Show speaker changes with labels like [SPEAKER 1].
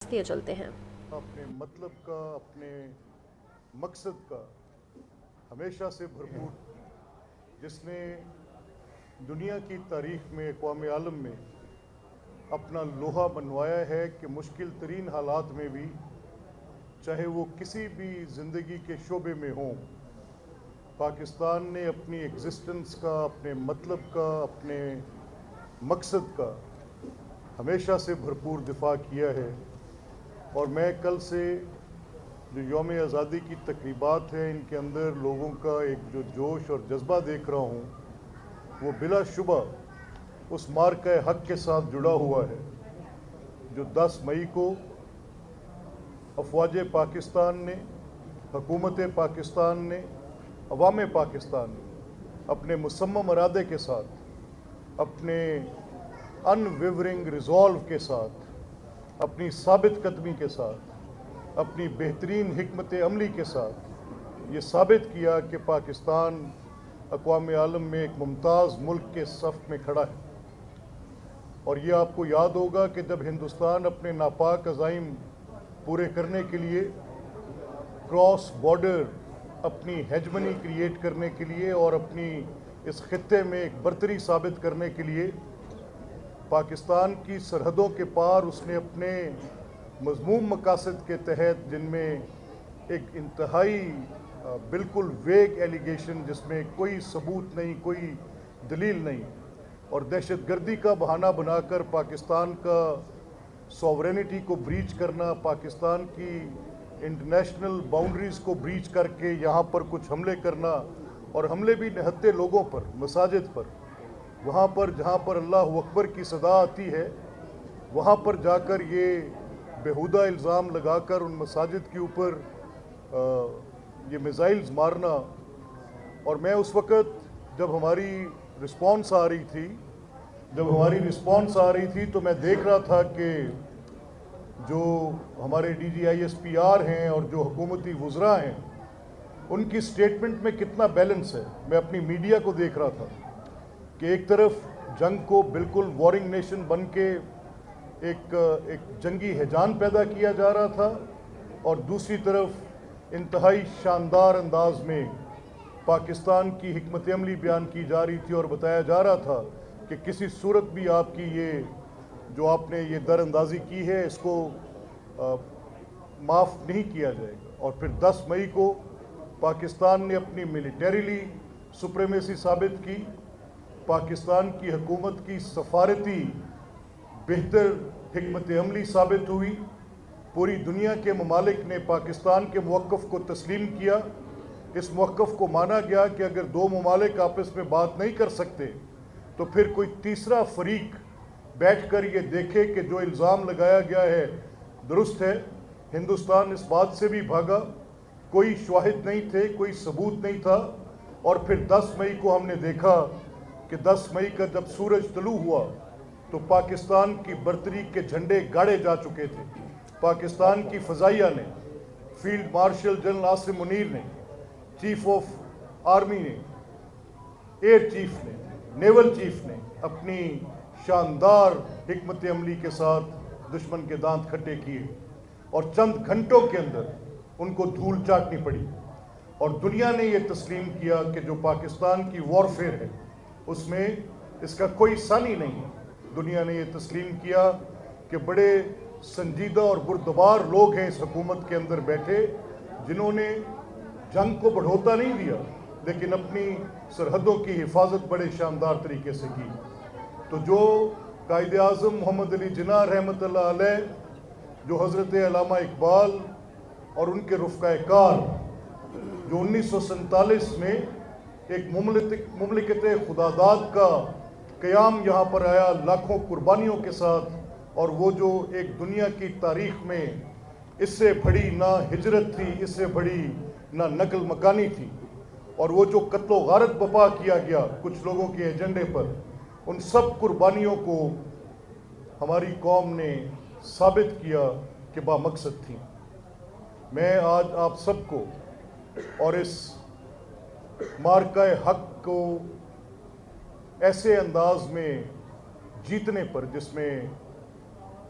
[SPEAKER 1] کیے چلتے ہیں۔
[SPEAKER 2] اپنے مطلب کا، اپنے مقصد کا ہمیشہ سے بھرپور، جس نے دنیا کی تاریخ میں، اقوام عالم میں اپنا لوہا بنوایا ہے کہ مشکل ترین حالات میں بھی، چاہے وہ کسی بھی زندگی کے شعبے میں ہوں، پاکستان نے اپنی ایگزسٹنس کا، اپنے مطلب کا، اپنے مقصد کا ہمیشہ سے بھرپور دفاع کیا ہے۔ اور میں کل سے جو یوم آزادی کی تقریبات ہیں، ان کے اندر لوگوں کا ایک جو جوش اور جذبہ دیکھ رہا ہوں، وہ بلا شبہ اس مارکہ حق کے ساتھ جڑا ہوا ہے جو 10 مئی کو افواج پاکستان نے، حکومت پاکستان نے، عوام پاکستان نے اپنے مصمم ارادے کے ساتھ، اپنے ان ویورنگ ریزولو کے ساتھ، اپنی ثابت قدمی کے ساتھ، اپنی بہترین حکمت عملی کے ساتھ یہ ثابت کیا کہ پاکستان اقوام عالم میں ایک ممتاز ملک کے صف میں کھڑا ہے۔ اور یہ آپ کو یاد ہوگا کہ جب ہندوستان اپنے ناپاک عزائم پورے کرنے کے لیے، کراس بارڈر اپنی ہیجمنی کریٹ کرنے کے لیے اور اپنی اس خطے میں ایک برتری ثابت کرنے کے لیے، پاکستان کی سرحدوں کے پار اس نے اپنے مذموم مقاصد کے تحت، جن میں ایک انتہائی بالکل ویگ ایلیگیشن، جس میں کوئی ثبوت نہیں، کوئی دلیل نہیں، اور دہشت گردی کا بہانہ بنا کر پاکستان کا سوورینٹی کو بریچ کرنا، پاکستان کی انٹرنیشنل باؤنڈریز کو بریچ کر کے یہاں پر کچھ حملے کرنا، اور حملے بھی نہتے لوگوں پر، مساجد پر، وہاں پر جہاں پر اللہ اکبر کی صدا آتی ہے، وہاں پر جا کر یہ بیہودہ الزام لگا کر ان مساجد کے اوپر یہ میزائلز مارنا۔ اور میں اس وقت جب ہماری رسپانس آ رہی تھی تو میں دیکھ رہا تھا کہ جو ہمارے D G I S P R ہیں اور جو حکومتی وزراء ہیں، ان کی سٹیٹمنٹ میں کتنا بیلنس ہے۔ میں اپنی میڈیا کو دیکھ رہا تھا کہ ایک طرف جنگ کو بالکل وارنگ نیشن بن کے ایک جنگی ہیجان پیدا کیا جا رہا تھا، اور دوسری طرف انتہائی شاندار انداز میں پاکستان کی حکمت عملی بیان کی جا رہی تھی، اور بتایا جا رہا تھا کہ کسی صورت بھی آپ کی یہ جو آپ نے یہ در اندازی کی ہے، اس کو معاف نہیں کیا جائے گا۔ اور پھر 10 مئی کو پاکستان نے اپنی ملیٹریلی سپریمیسی ثابت کی، پاکستان کی حکومت کی سفارتی بہتر حکمت عملی ثابت ہوئی، پوری دنیا کے ممالک نے پاکستان کے موقف کو تسلیم کیا۔ اس موقف کو مانا گیا کہ اگر دو ممالک آپس میں بات نہیں کر سکتے تو پھر کوئی تیسرا فریق بیٹھ کر یہ دیکھے کہ جو الزام لگایا گیا ہے درست ہے۔ ہندوستان اس بات سے بھی بھاگا، کوئی شواہد نہیں تھے، کوئی ثبوت نہیں تھا، اور پھر 10 مئی کو ہم نے دیکھا کہ 10 مئی کا جب سورج طلوع ہوا تو پاکستان کی برتری کے جھنڈے گاڑے جا چکے تھے۔ پاکستان کی فضائیہ نے، field marshal general Asim Munir نے، چیف آف آرمی نے، ایئر چیف نے، نیول چیف نے اپنی شاندار حکمت عملی کے ساتھ دشمن کے دانت کھٹے کیے، اور چند گھنٹوں کے اندر ان کو دھول چاٹنی پڑی، اور دنیا نے یہ تسلیم کیا کہ جو پاکستان کی وارفیئر ہے اس میں اس کا کوئی ثانی نہیں ہے۔ دنیا نے یہ تسلیم کیا کہ بڑے سنجیدہ اور بردبار لوگ ہیں اس حکومت کے اندر بیٹھے، جنہوں نے جنگ کو بڑھوتا نہیں دیا لیکن اپنی سرحدوں کی حفاظت بڑے شاندار طریقے سے کی۔ تو جو قائد اعظم محمد علی جناح رحمۃ اللہ علیہ، جو حضرت علامہ اقبال اور ان کے رفقائے کار، جو 1947 میں ایک مملکت خداداد کا قیام یہاں پر آیا لاکھوں قربانیوں کے ساتھ، اور وہ جو ایک دنیا کی تاریخ میں اس سے بڑی نہ ہجرت تھی، اس سے بڑی نہ نقل مکانی تھی، اور وہ جو قتل و غارت بپا کیا گیا کچھ لوگوں کے ایجنڈے پر، ان سب قربانیوں کو ہماری قوم نے ثابت کیا کہ با مقصد تھیں۔ میں آج آپ سب کو اور اس مارکہ حق کو ایسے انداز میں جیتنے پر، جس میں